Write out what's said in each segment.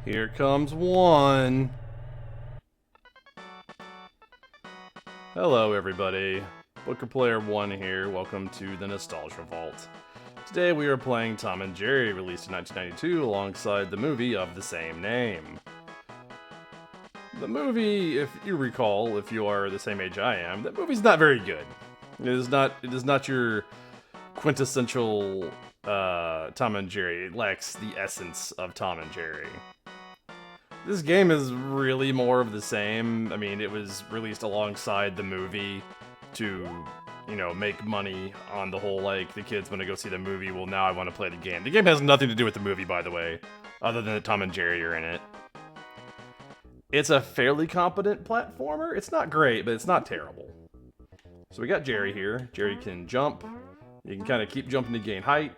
Here comes one. Hello everybody, Booker Player 1 here, welcome to the Nostalgia Vault. Today we are playing Tom and Jerry, released in 1992 alongside the movie of the same name. The movie, if you recall, if you are the same age I am, that movie's not very good. It is not your quintessential Tom and Jerry. It lacks the essence of Tom and Jerry. This game is really more of the same. I mean, it was released alongside the movie to, you know, make money on the whole, like, the kids want to go see the movie, well, now I want to play the game. The game has nothing to do with the movie, by the way, other than that Tom and Jerry are in it. It's a fairly competent platformer. It's not great, but it's not terrible. So we got Jerry here. Jerry can jump. You can kind of keep jumping to gain height.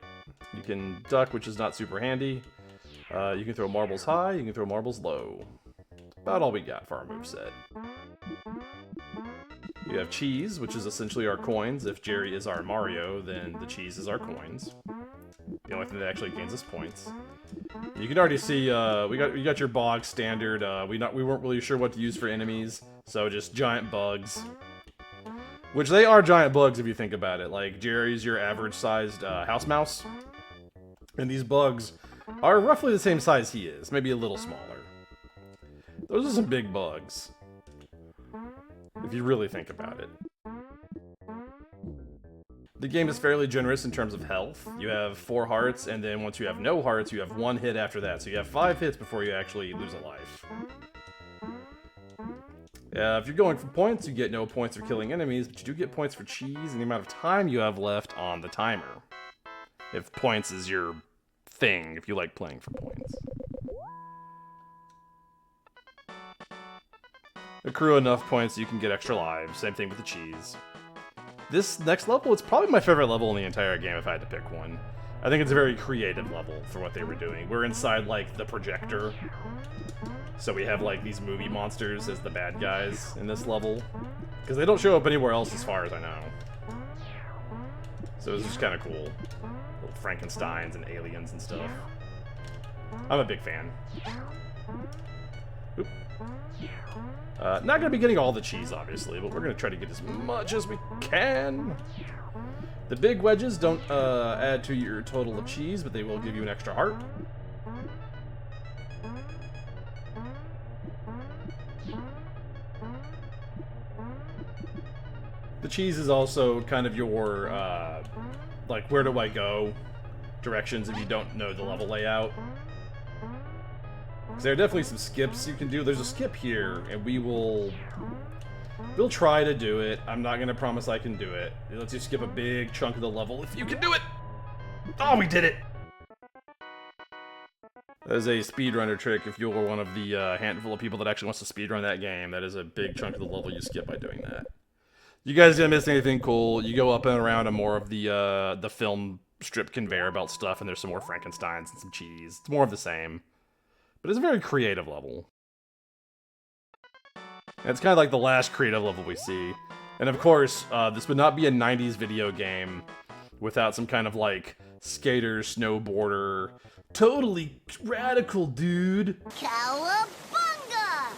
You can duck, which is not super handy. You can throw marbles high, you can throw marbles low. About all we got for our moveset. You have cheese, which is essentially our coins. If Jerry is our Mario, then the cheese is our coins. The only thing that actually gains us points. You can already see, we got your bog standard. We weren't really sure what to use for enemies, so just giant bugs. Which they are giant bugs if you think about it. Like, Jerry's your average-sized house mouse. And these bugs are roughly the same size he is, maybe a little smaller. Those are some big bugs, if you really think about it. The game is fairly generous in terms of health. You have 4 hearts, and then once you have no hearts, you have 1 hit after that. So you have 5 hits before you actually lose a life. If you're going for points, you get no points for killing enemies, but you do get points for cheese and the amount of time you have left on the timer. If points is your thing, if you like playing for points. Accrue enough points so you can get extra lives. Same thing with the cheese. This next level is probably my favorite level in the entire game if I had to pick one. I think it's a very creative level for what they were doing. We're inside, like, the projector. So we have, like, these movie monsters as the bad guys in this level. Because they don't show up anywhere else as far as I know. So it's just kind of cool. Little Frankensteins and aliens and stuff. I'm a big fan. Oop. Not going to be getting all the cheese, obviously, but we're going to try to get as much as we can. The big wedges don't add to your total of cheese, but they will give you an extra heart. The cheese is also kind of your, like, where do I go directions if you don't know the level layout. Because there are definitely some skips you can do. There's a skip here, and we'll try to do it. I'm not going to promise I can do it. It lets you skip a big chunk of the level if you can do it. Oh, we did it! That is a speedrunner trick if you're one of the handful of people that actually wants to speedrun that game. That is a big chunk of the level you skip by doing that. You guys didn't miss anything cool. You go up and around on more of the film strip conveyor belt stuff, and there's some more Frankensteins and some cheese. It's more of the same. But it's a very creative level. And it's kind of like the last creative level we see. And of course, this would not be a 90s video game without some kind of, like, skater, snowboarder, totally radical dude Cowabunga!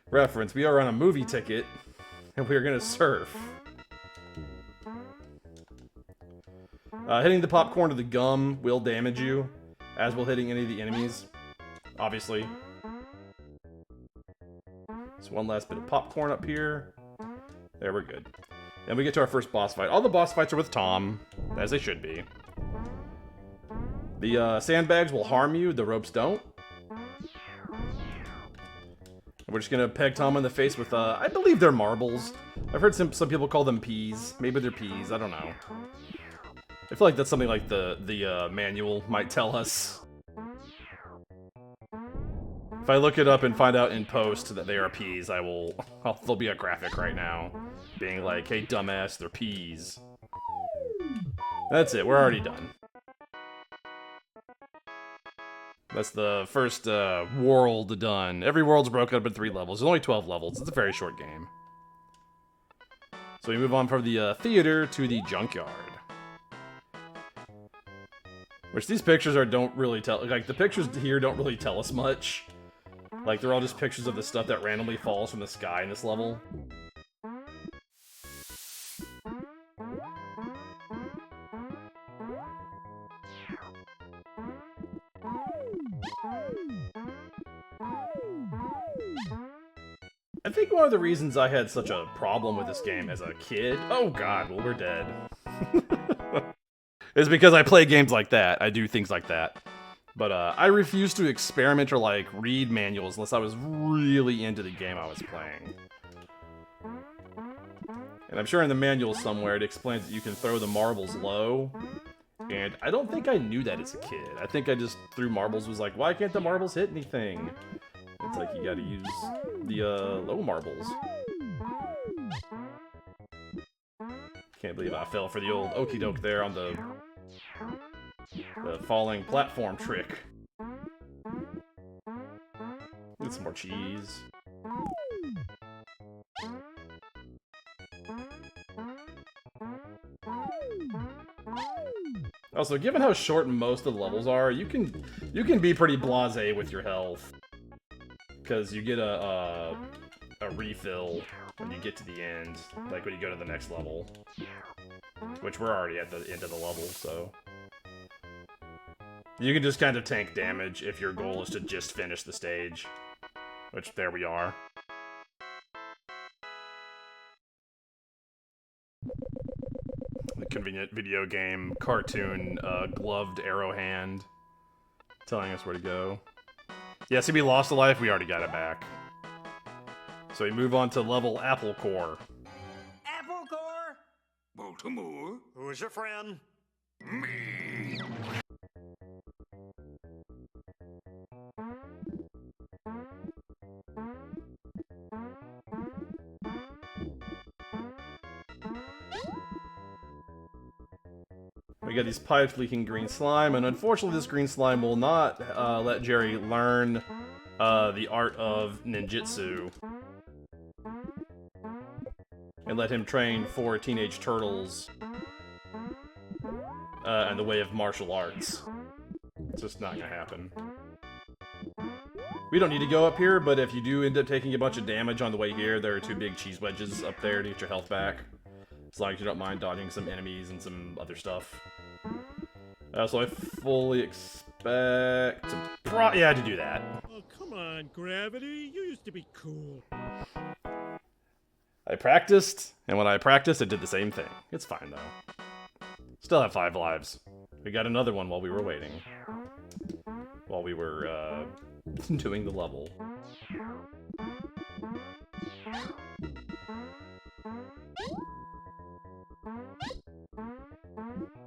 reference. We are on a movie ticket, and we are gonna surf. Hitting the popcorn to the gum will damage you, as will hitting any of the enemies, obviously. So one last bit of popcorn up here. There, we're good. And we get to our first boss fight. All the boss fights are with Tom, as they should be. The sandbags will harm you, the ropes don't. We're just gonna peg Tom in the face with, I believe they're marbles. I've heard some people call them peas. Maybe they're peas, I don't know. I feel like that's something like the manual might tell us. If I look it up and find out in post that they are peas, there'll be a graphic right now being like, hey dumbass, they're peas. That's it, we're already done. That's the first world done. Every world's broken up in 3 levels. There's only 12 levels. It's a very short game. So we move on from the theater to the junkyard. Which these pictures don't really tell, like the pictures here don't really tell us much. Like they're all just pictures of the stuff that randomly falls from the sky in this level. I think one of the reasons I had such a problem with this game as a kid, oh god, well we're dead, is because I play games like that. I do things like that. But I refuse to experiment or like read manuals unless I was really into the game I was playing. And I'm sure in the manual somewhere it explains that you can throw the marbles low. And I don't think I knew that as a kid. I think I just threw marbles, was like, why can't the marbles hit anything? It's like you gotta use the low marbles. Can't believe I fell for the old okie doke there on the falling platform trick. Get some more cheese. Also, given how short most of the levels are, you can be pretty blasé with your health. Because you get a refill when you get to the end, like when you go to the next level. Which we're already at the end of the level, so... You can just kind of tank damage if your goal is to just finish the stage. Which, there we are. The convenient video game cartoon gloved arrow hand telling us where to go. Yeah, see, we lost a life, we already got it back. So we move on to level Apple Core. Apple Core? Baltimore? Who's your friend? Me. We got these pipes leaking green slime, and unfortunately this green slime will not let Jerry learn the art of ninjutsu. And let him train 4 teenage turtles in the way of martial arts. It's just not gonna happen. We don't need to go up here, but if you do end up taking a bunch of damage on the way here, there are 2 big cheese wedges up there to get your health back. As long as you don't mind dodging some enemies and some other stuff. So I fully expect to yeah, to do that. Oh, come on, Gravity. You used to be cool. I practiced, and when I practiced, it did the same thing. It's fine, though. Still have 5 lives. We got another one while we were waiting. While we were, doing the level.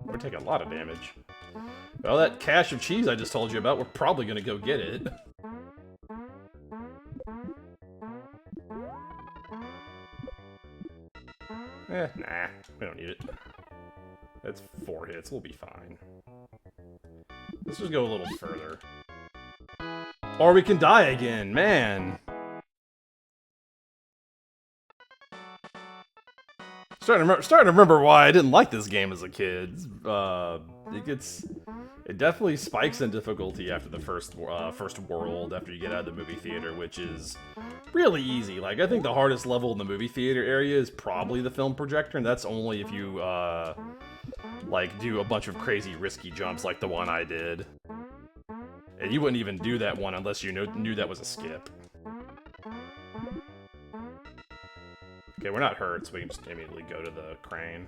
We're taking a lot of damage. Well, that cache of cheese I just told you about, we're probably gonna go get it. Nah, we don't need it. That's 4 hits, we'll be fine. Let's just go a little further. Or we can die again, man! Starting to remember why I didn't like this game as a kid. It definitely spikes in difficulty after the first world, after you get out of the movie theater, which is really easy. Like, I think the hardest level in the movie theater area is probably the film projector, and that's only if you, like, do a bunch of crazy risky jumps like the one I did. And you wouldn't even do that one unless you knew that was a skip. Okay, we're not hurt, so we can just immediately go to the crane.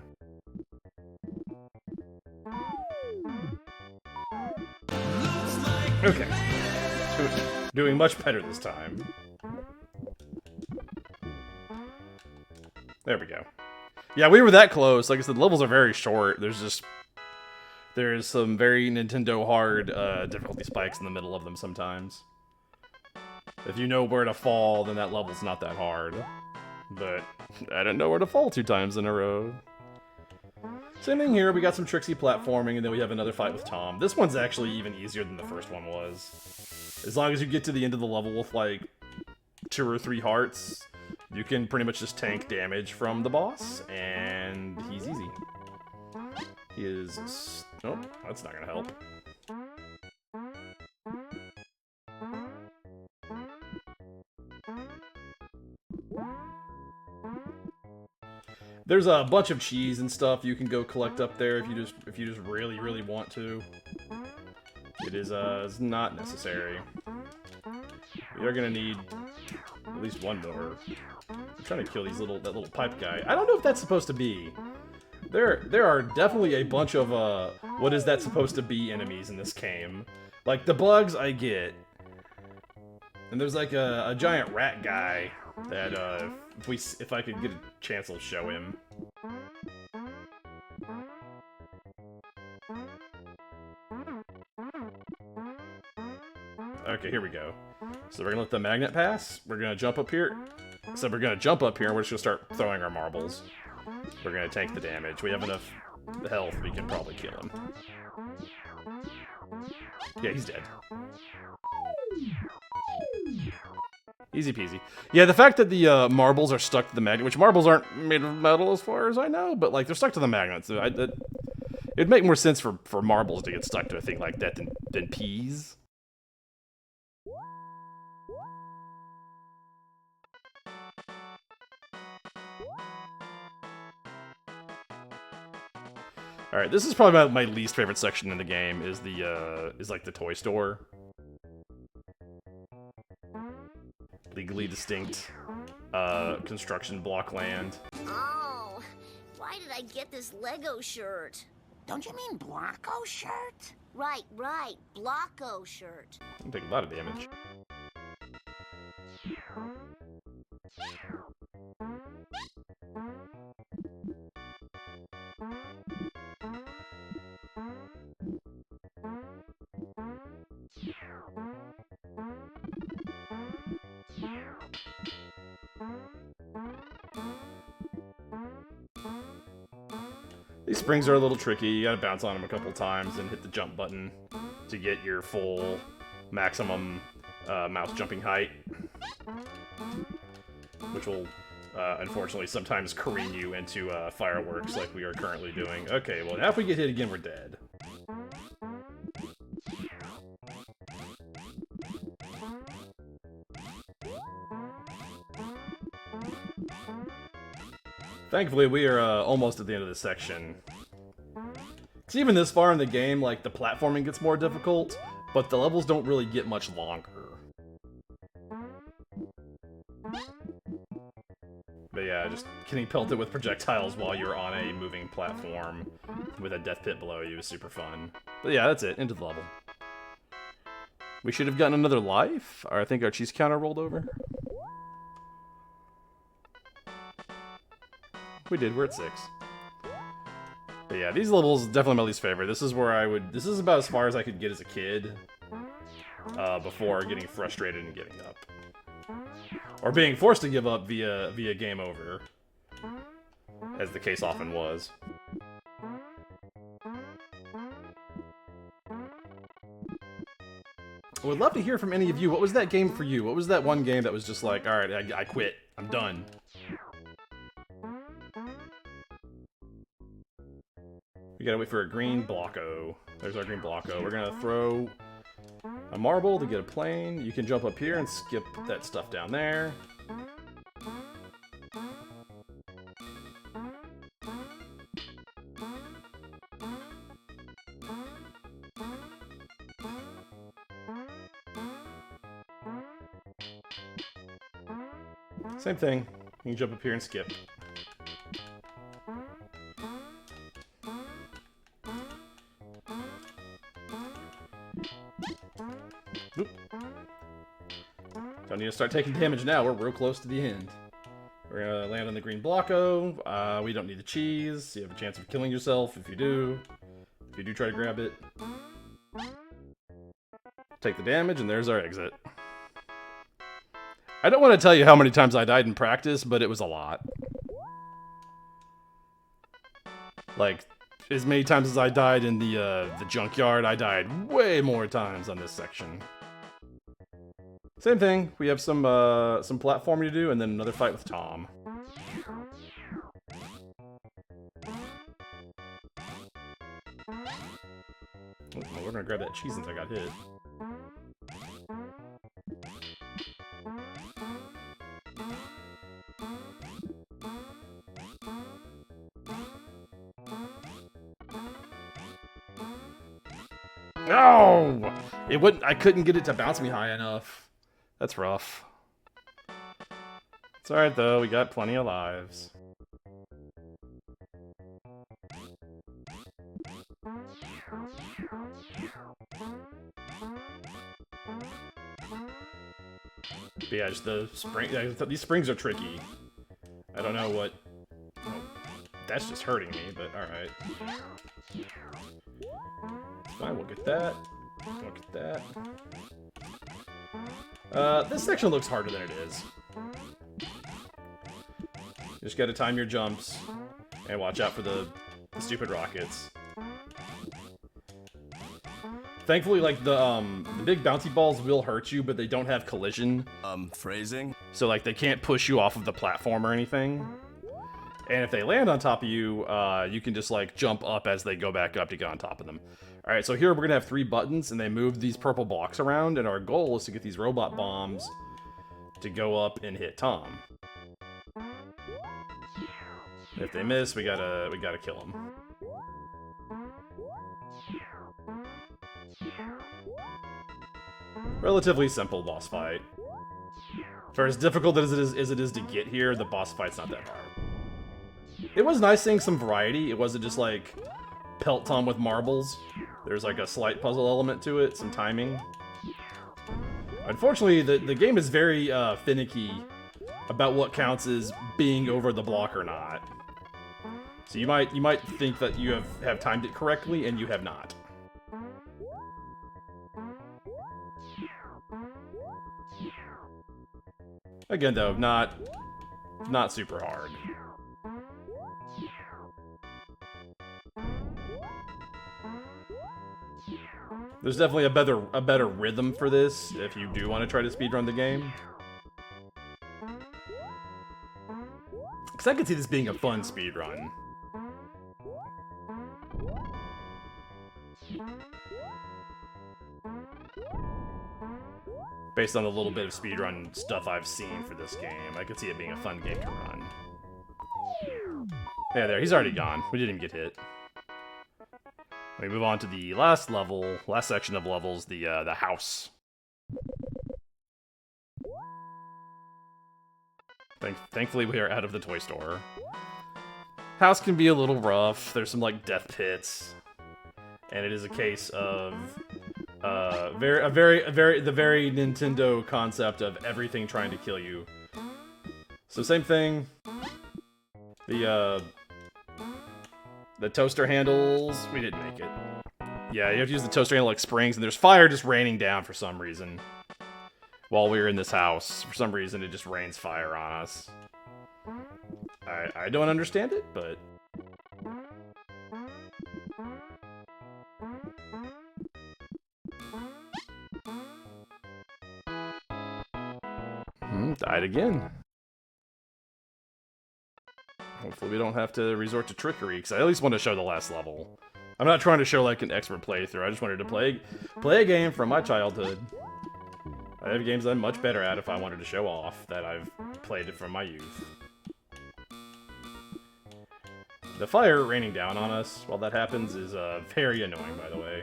Okay. Doing much better this time. There we go. Yeah, we were that close. Like I said, the levels are very short. There's some very Nintendo hard difficulty spikes in the middle of them sometimes. If you know where to fall, then that level's not that hard. But I didn't know where to fall 2 times in a row. Same thing here, we got some tricksy platforming, and then we have another fight with Tom. This one's actually even easier than the first one was. As long as you get to the end of the level with, like, 2 or 3 hearts, you can pretty much just tank damage from the boss, and he's easy. He is... Oh, that's not gonna help. There's a bunch of cheese and stuff you can go collect up there if you just really want to. It is it's not necessary. You're gonna need at least one more. I'm trying to kill that little pipe guy. I don't know if that's supposed to be. There are definitely a bunch of what is that supposed to be enemies in this game. Like the bugs I get. And there's like a giant rat guy that if I could get a chance I'll show him. Okay, here we go. So we're gonna let the magnet pass. We're gonna jump up here. So we're gonna jump up here and we're just gonna start throwing our marbles. We're gonna tank the damage. We have enough health, we can probably kill him. Yeah, he's dead. Easy peasy. Yeah, the fact that the marbles are stuck to the magnet, which marbles aren't made of metal as far as I know, but like they're stuck to the magnet, so it'd make more sense for marbles to get stuck to a thing like that than peas. All right, this is probably my least favorite section in the game. Is like the toy store. Legally distinct construction block land. Oh, why did I get this Lego shirt? Don't you mean Blocko shirt? Right, Blocko shirt. I'm taking a lot of damage. These springs are a little tricky. You gotta bounce on them a couple times and hit the jump button to get your full maximum mouse jumping height, which will unfortunately sometimes careen you into fireworks like we are currently doing. Okay, well now if we get hit again, we're dead. Thankfully, we are almost at the end of this section. Because even this far in the game, like, the platforming gets more difficult, but the levels don't really get much longer. But yeah, just getting pelted with projectiles while you're on a moving platform with a death pit below you is super fun. But yeah, that's it. Into the level. We should have gotten another life. Or I think our cheese counter rolled over. We did, we're at 6. But yeah, these levels definitely my least favorite. This is where this is about as far as I could get as a kid. Before getting frustrated and giving up. Or being forced to give up via game over. As the case often was. I would love to hear from any of you. What was that game for you? What was that one game that was just like, alright, I quit. I'm done. We gotta wait for a green Blocko. There's our green Blocko. We're gonna throw a marble to get a plane. You can jump up here and skip that stuff down there. Same thing. You can jump up here and skip. Oop. Don't need to start taking damage now. We're real close to the end. We're gonna land on the green Blocko. We don't need the cheese. You have a chance of killing yourself if you do. If you do try to grab it. Take the damage, and there's our exit. I don't want to tell you how many times I died in practice, but it was a lot. Like, as many times as I died in the junkyard, I died way more times on this section. Same thing. We have some platforming to do, and then another fight with Tom. Oh, we're gonna grab that cheese since I got hit. No! It wouldn't. I couldn't get it to bounce me high enough. That's rough. It's alright though, we got plenty of lives. But yeah, just the spring. These springs are tricky. I don't know what. Oh, that's just hurting me, but alright. Fine, we'll get that. We'll get that. This section looks harder than it is. You just gotta time your jumps and watch out for the stupid rockets. Thankfully, like, the big bouncy balls will hurt you, but they don't have collision. Phrasing? So, like, they can't push you off of the platform or anything. And if they land on top of you, you can just, like, jump up as they go back up to get on top of them. Alright, so here we're gonna have 3 buttons, and they move these purple blocks around, and our goal is to get these robot bombs to go up and hit Tom. If they miss, we gotta kill them. Relatively simple boss fight. For as difficult as it is to get here, the boss fight's not that hard. It was nice seeing some variety. It wasn't just like pelt Tom with marbles. There's like a slight puzzle element to it, some timing. Unfortunately, the game is very finicky about what counts as being over the block or not. So you might think that you have timed it correctly, and you have not. Again, though, not super hard. There's definitely a better rhythm for this if you do want to try to speedrun the game. Because I could see this being a fun speedrun. Based on the little bit of speedrun stuff I've seen for this game, I could see it being a fun game to run. Yeah, there, he's already gone. We didn't even get hit. We move on to the last level, last section of levels, the house. Thankfully, we are out of the toy store. House can be a little rough. There's some like death pits, and it is a case of the very Nintendo concept of everything trying to kill you. So same thing. The toaster handles, we didn't make it. Yeah, you have to use the toaster handle like springs, and there's fire just raining down for some reason. While we're in this house, for some reason it just rains fire on us. I don't understand it, but... Died again. Hopefully we don't have to resort to trickery, because I at least want to show the last level. I'm not trying to show like an expert playthrough, I just wanted to play a game from my childhood. I have games I'm much better at if I wanted to show off that I've played it from my youth. The fire raining down on us while that happens is very annoying, by the way.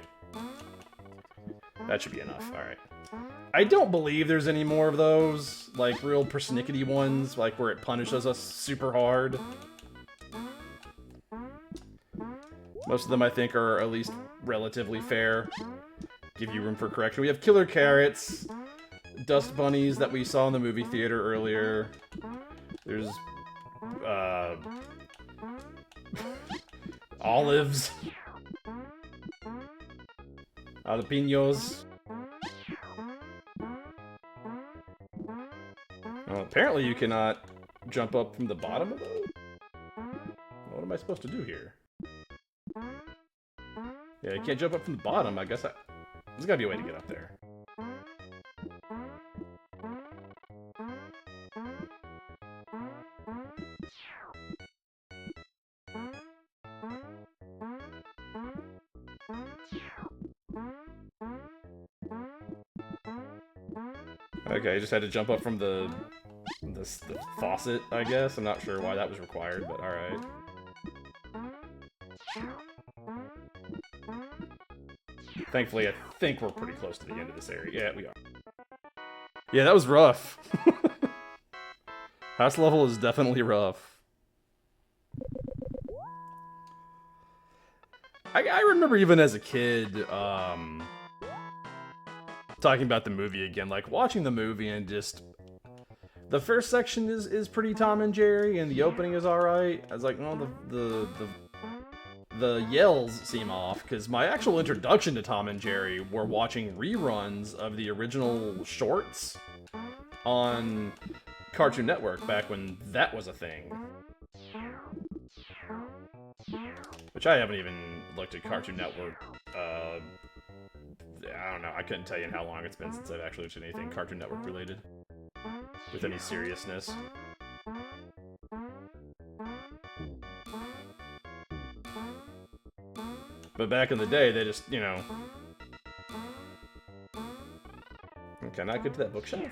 That should be enough, alright. I don't believe there's any more of those, like, real persnickety ones, like, where it punishes us super hard. Most of them, I think, are at least relatively fair. Give you room for correction. We have killer carrots, dust bunnies that we saw in the movie theater earlier. There's, olives. Jalapenos. Well, apparently you cannot jump up from the bottom of those. What am I supposed to do here? Yeah, you can't jump up from the bottom. I guess there's gotta be a way to get up there. Okay, I just had to jump up from the faucet, I guess. I'm not sure why that was required, but alright. Thankfully, I think we're pretty close to the end of this area. Yeah, we are. Yeah, that was rough. House level is definitely rough. I remember even as a kid, talking about the movie again, like watching the movie and just the first section is pretty Tom and Jerry, and the opening is all right. I was like, no, the yells seem off, because my actual introduction to Tom and Jerry were watching reruns of the original shorts on Cartoon Network back when that was a thing. Which I haven't even looked at Cartoon Network. I don't know. I couldn't tell you in how long it's been since I've actually looked at anything Cartoon Network related with any seriousness. But back in the day, they just, you know... Can I get to that bookshelf?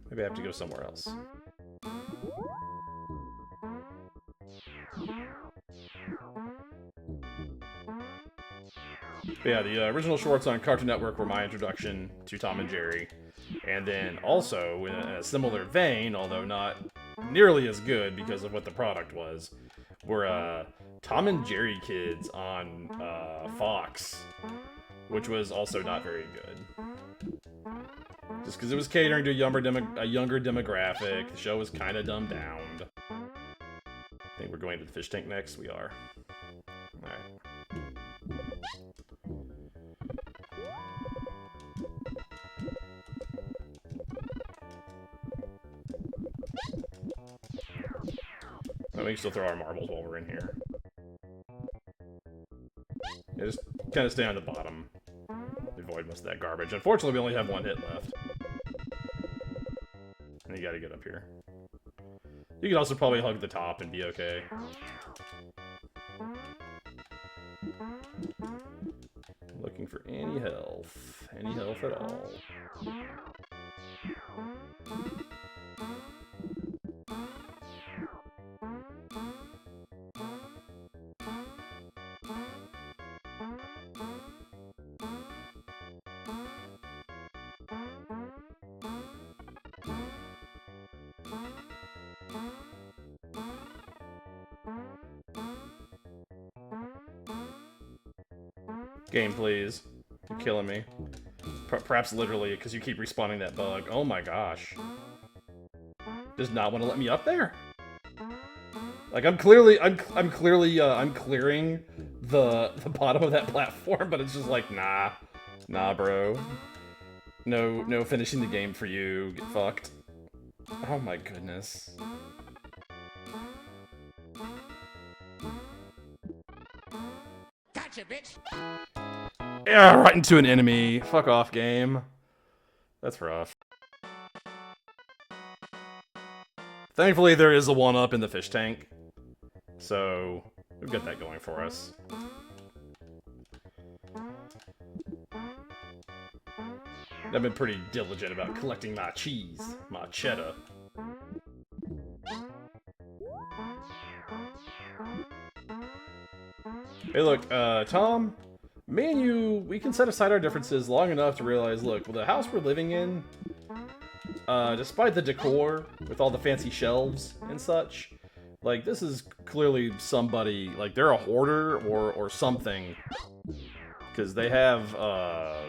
Maybe I have to go somewhere else. But yeah, the original shorts on Cartoon Network were my introduction to Tom and Jerry. And then also, in a similar vein, although not nearly as good because of what the product was, were Tom and Jerry Kids on Fox, which was also not very good. Just because it was catering to a younger demographic, the show was kind of dumbed down. I think we're going to the fish tank next. We are. Alright. We can still throw our marbles while we're in here. Yeah, just kind of stay on the bottom. Avoid most of that garbage. Unfortunately, we only have one hit left. And you gotta get up here. You can also probably hug the top and be okay. Looking for any health. Any health at all. Game, please. You're killing me. Perhaps literally, because you keep respawning that bug. Oh my gosh. Does not want to let me up there? Like, I'm clearly clearing the bottom of that platform, but it's just like, nah. Nah, bro. No finishing the game for you. Get fucked. Oh my goodness. Gotcha, bitch! Yeah, right into an enemy. Fuck off, game. That's rough. Thankfully, there is a 1-up in the fish tank. So, we've got that going for us. I've been pretty diligent about collecting my cheese, my cheddar. Hey look, Tom, me and you, we can set aside our differences long enough to realize, look, the house we're living in, despite the decor, with all the fancy shelves and such, like, this is clearly somebody, like, they're a hoarder or something, because they have a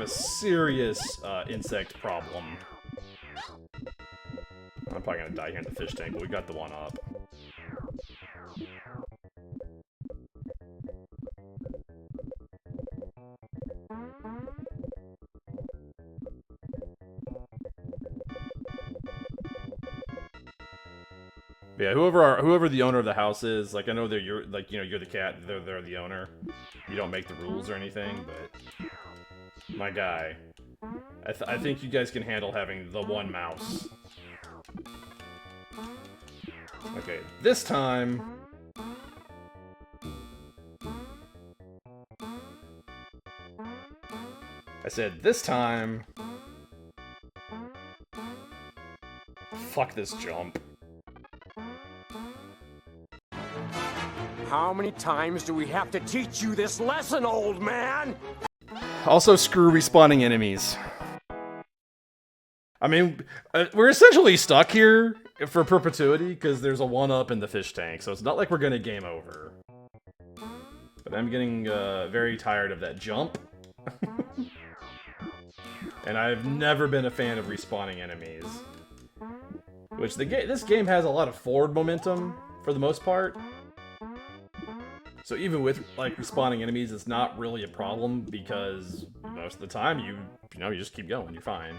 serious, insect problem. I'm probably gonna die here in the fish tank, but we got the 1-up. Yeah, whoever the owner of the house is, like, I know you're the cat, they're the owner. You don't make the rules or anything, but my guy, I think you guys can handle having the one mouse. Okay, this time. I said this time. Fuck this jump. How many times do we have to teach you this lesson, old man? Also, screw respawning enemies. I mean, we're essentially stuck here for perpetuity because there's a 1-up in the fish tank, so it's not like we're gonna game over. But I'm getting very tired of that jump. And I've never been a fan of respawning enemies. Which, this game has a lot of forward momentum, for the most part. So even with, like, respawning enemies, it's not really a problem, because most of the time, you just keep going, you're fine.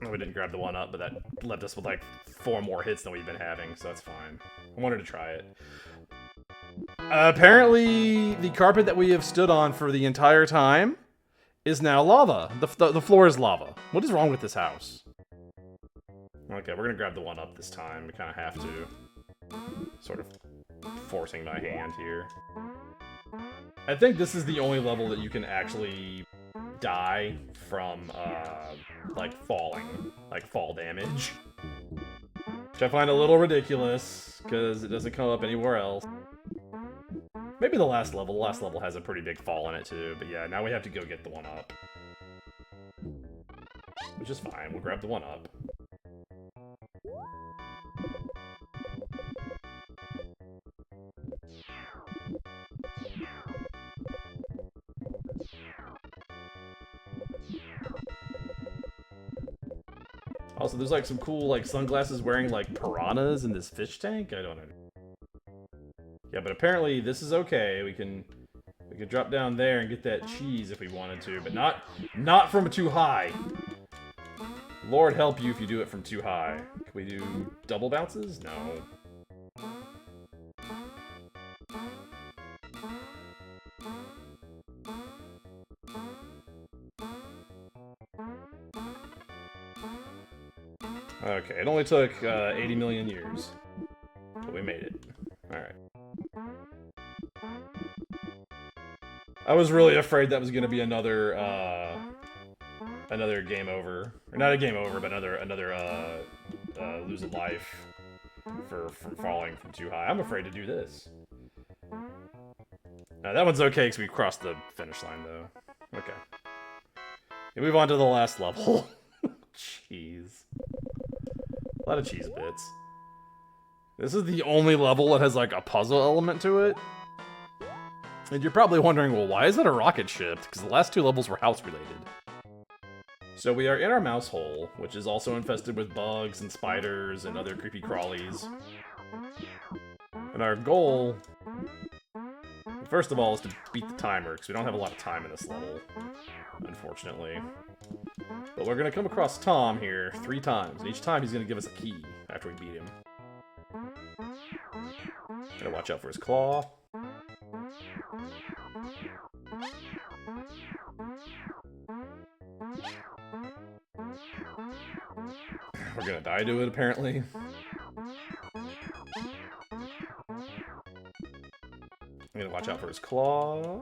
We didn't grab the 1-up, but that left us with, like, 4 more hits than we've been having, so that's fine. I wanted to try it. Apparently, the carpet that we have stood on for the entire time is now lava. The floor is lava. What is wrong with this house? Okay, we're gonna grab the 1-up this time. We kind of have to. Sort of forcing my hand here. I think this is the only level that you can actually die from, like, falling. Like, fall damage. Which I find a little ridiculous, because it doesn't come up anywhere else. Maybe the last level. The last level has a pretty big fall in it, too. But yeah, now we have to go get the 1-up. Which is fine. We'll grab the 1-up. Also, there's like some cool like sunglasses wearing like piranhas in this fish tank. I don't know. Yeah, but apparently this is okay. We can drop down there and get that cheese if we wanted to, but not from too high. Lord help you if you do it from too high. Can we do double bounces? No. Okay, it only took 80 million years, but we made it. Alright. I was really afraid that was going to be another game over. Or not a game over, but another losing life for falling from too high. I'm afraid to do this. That one's okay because we crossed the finish line, though. Okay. We move on to the last level. Jeez. A lot of cheese bits. This is the only level that has, like, a puzzle element to it. And you're probably wondering, well, why is it a rocket ship? Because the last 2 levels were house-related. So we are in our mouse hole, which is also infested with bugs and spiders and other creepy crawlies. And our goal, first of all, is to beat the timer, because we don't have a lot of time in this level, unfortunately. But we're going to come across Tom here 3 times, and each time he's going to give us a key after we beat him. Gotta watch out for his claw. We're gonna die to it, apparently. I'm gonna watch out for his claw.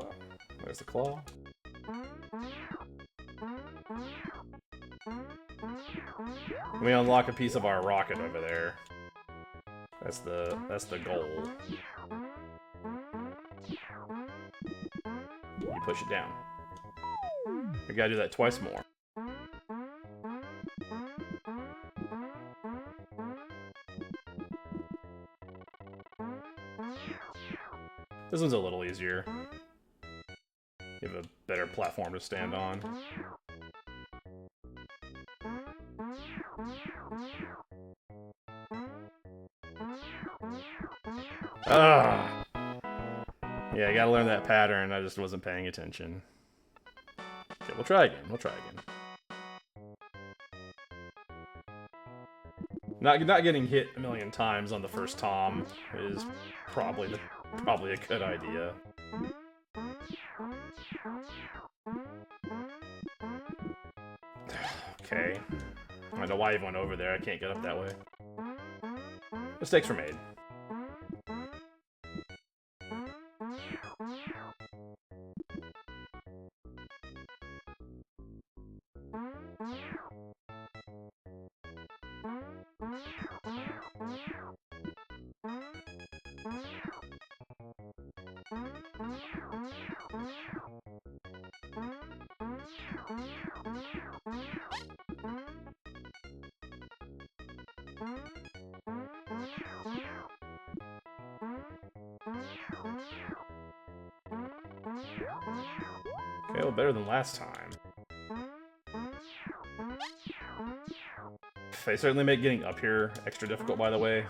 There's the claw. We unlock a piece of our rocket over there. That's the goal. You push it down. We gotta do that twice more. This one's a little easier. You have a better platform to stand on. Ah! Yeah, I gotta learn that pattern. I just wasn't paying attention. Okay, we'll try again. We'll try again. Not getting hit a million times on the first Tom is probably a good idea. Okay. I don't know why you went over there. I can't get up that way. Mistakes were made. Okay, well, better than last time. They certainly make getting up here extra difficult, by the way.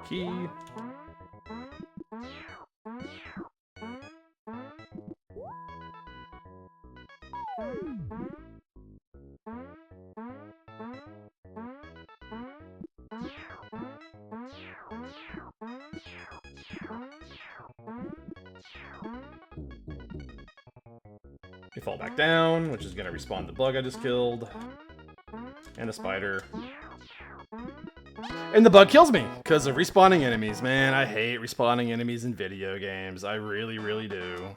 Key. You fall back down, which is going to respawn the bug I just killed. And a spider. And the bug kills me because of respawning enemies. Man, I hate respawning enemies in video games. I really, really do.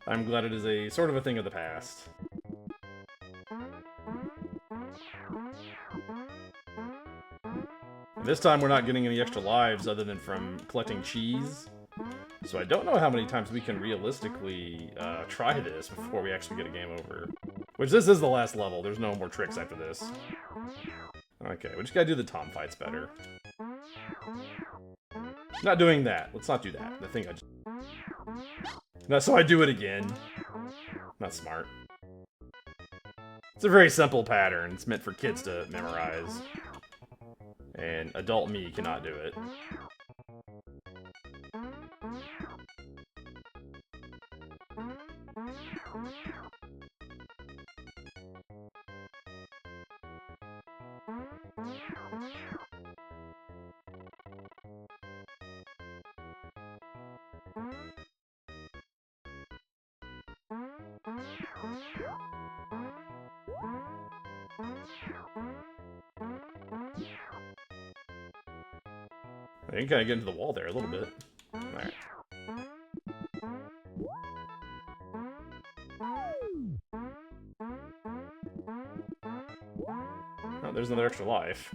I'm glad it is a sort of a thing of the past. This time we're not getting any extra lives other than from collecting cheese. So I don't know how many times we can realistically try this before we actually get a game over. Which this is the last level. There's no more tricks after this. Okay, we just gotta do the Tom fights better. Not doing that. Let's not do that. The thing I just... No, so I do it again. Not smart. It's a very simple pattern. It's meant for kids to memorize. And adult me cannot do it. I can kind of get into the wall there a little bit. Alright. Oh, there's another extra life.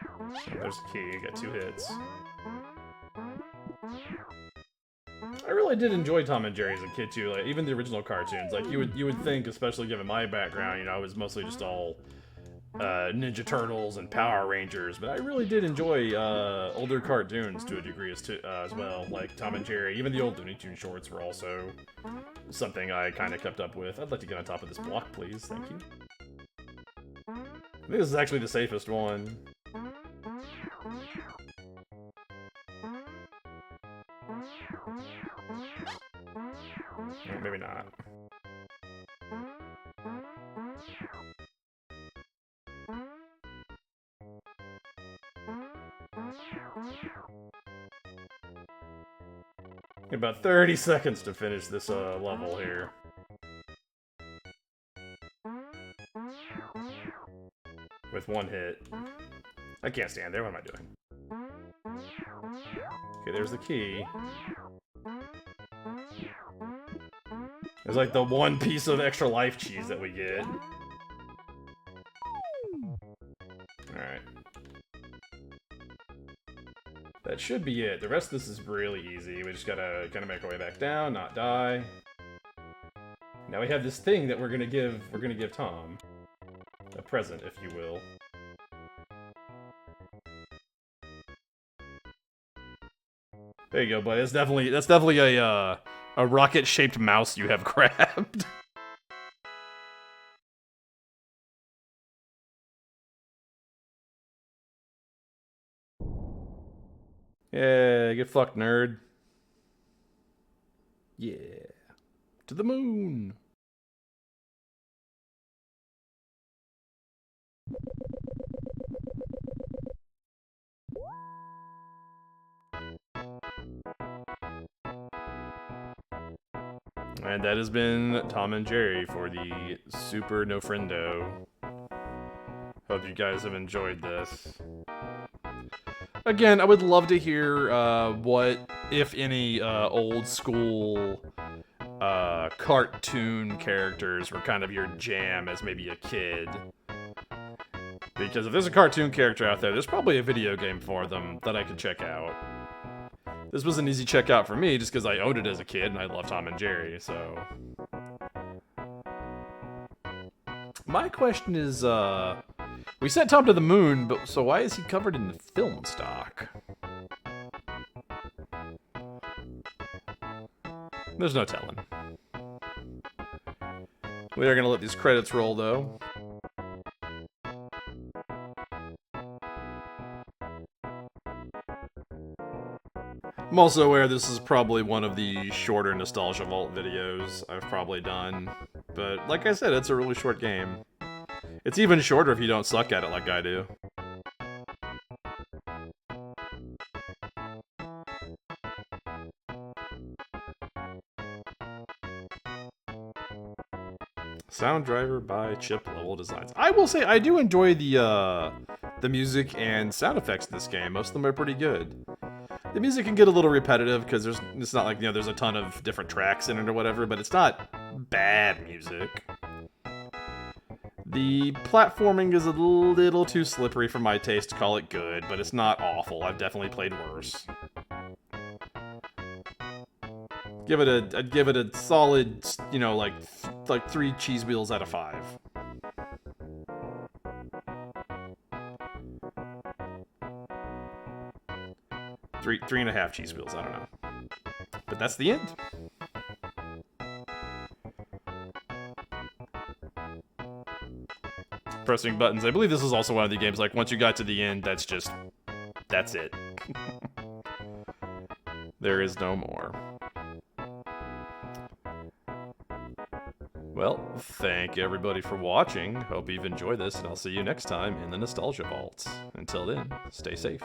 Oh, there's a key, got 2 hits. I really did enjoy Tom and Jerry as a kid too, like even the original cartoons. Like you would think, especially given my background, you know, I was mostly just all Ninja Turtles and Power Rangers, but I really did enjoy older cartoons to a degree as well, like Tom and Jerry. Even the old Looney Tunes shorts were also something I kind of kept up with. I'd like to get on top of this block, please. Thank you. I think this is actually the safest one. Maybe not. About 30 seconds to finish this level here. With 1 hit. I can't stand there. What am I doing? Okay, there's the key. There's like the one piece of extra life cheese that we get. Alright. That should be it. The rest of this is really easy. We just gotta kind of make our way back down, not die. Now we have this thing that we're gonna give Tom. A present, if you will. There you go, buddy. That's definitely a rocket-shaped mouse you have grabbed. Yeah, get fucked, nerd. Yeah. To the moon. And that has been Tom and Jerry for the Super No Friendo. Hope you guys have enjoyed this. Again, I would love to hear what, if any, old school cartoon characters were kind of your jam as maybe a kid. Because if there's a cartoon character out there, there's probably a video game for them that I could check out. This was an easy checkout for me just because I owned it as a kid and I love Tom and Jerry, so... My question is, we sent Tom to the moon, but so why is he covered in film stock? There's no telling. We are gonna let these credits roll, though. I'm also aware this is probably one of the shorter Nostalgia Vault videos I've probably done, but like I said, it's a really short game. It's even shorter if you don't suck at it like I do. Sound driver by Chip Level Designs. I will say I do enjoy the music and sound effects in this game. Most of them are pretty good. The music can get a little repetitive because it's not like, you know, there's a ton of different tracks in it or whatever, but it's not bad music. The platforming is a little too slippery for my taste to call it good, but it's not awful. I've definitely played worse. I'd give it a solid, you know, like 3 cheese wheels out of 5. Three and a half cheese wheels, I don't know. But that's the end. Pressing buttons. I believe this is also one of the games, like, once you got to the end, that's it. There is no more. Well, thank you everybody for watching. Hope you've enjoyed this, and I'll see you next time in the Nostalgia Vault. Until then, stay safe.